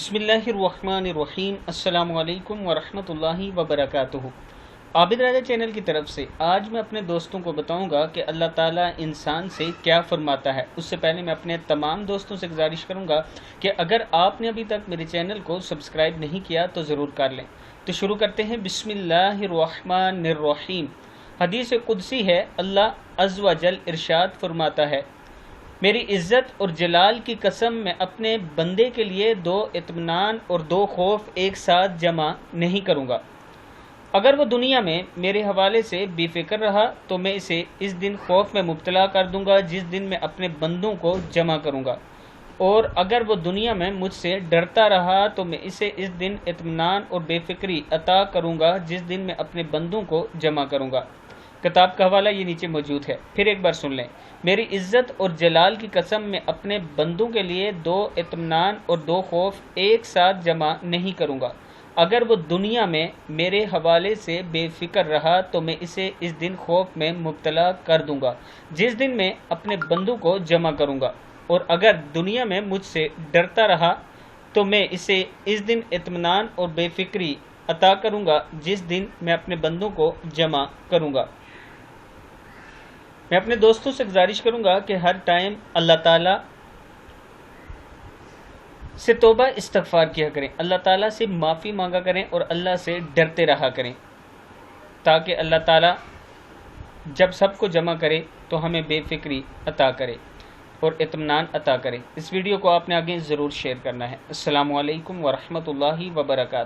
बिस्मिल्लाहिर्रहमानिर्रहीम। अस्सलामु अलैकुम वरहमतुल्लाहि वबरकातुहू। आबिद राजा चैनल की तरफ से आज मैं अपने दोस्तों को बताऊंगा कि अल्लाह ताला इंसान से क्या फरमाता है। उससे पहले मैं अपने तमाम दोस्तों से गुजारिश करूंगा कि अगर आपने अभी तक मेरे चैनल को सब्सक्राइब नहीं किया तो ज़रूर कर लें। तो शुरू करते हैं। बिस्मिल्लाहिर्रहमानिर्रहीम। हदीस कुदसी है, अल्लाह अज़्ज़ व जल इरशाद फरमाता है, मेरी इज़्ज़त और जलाल की कसम मैं अपने बंदे के लिए दो इत्मीनान और दो खौफ एक साथ जमा नहीं करूँगा। अगर वो दुनिया में मेरे हवाले से बेफिक्र रहा तो मैं इसे इस दिन खौफ में मुब्तला कर दूंगा जिस दिन मैं अपने बंदों को जमा करूँगा, और अगर वो दुनिया में मुझसे डरता रहा तो मैं इसे इस दिन इत्मीनान और बेफिक्री अता करूँगा जिस दिन मैं अपने बंदों को जमा करूँगा। किताब का हवाला ये नीचे मौजूद है, फिर एक बार सुन लें। मेरी इज़्ज़त और जलाल की कसम मैं अपने बंदों के लिए दो इत्मीनान और दो खौफ एक साथ जमा नहीं करूँगा। अगर वो दुनिया में मेरे हवाले से बेफिक्र रहा तो मैं इसे इस दिन खौफ में मुब्तला कर दूँगा जिस दिन मैं अपने बंदों को जमा करूँगा, और अगर दुनिया में मुझसे डरता रहा तो मैं इसे इस दिन इत्मीनान और बेफिक्री अता करूँगा जिस दिन मैं अपने बंदों को जमा करूँगा। मैं अपने दोस्तों से गुजारिश करूंगा कि हर टाइम अल्लाह ताला से तौबा इस्तगफार किया करें, अल्लाह ताला से माफ़ी मांगा करें और अल्लाह से डरते रहा करें, ताकि अल्लाह ताला जब सबको जमा करे तो हमें बेफिक्री अता करे और इत्मीनान अता करे। इस वीडियो को आपने आगे ज़रूर शेयर करना है। अस्सलामु अलैकुम वरहमतुल्लाहि वबरकातुहू।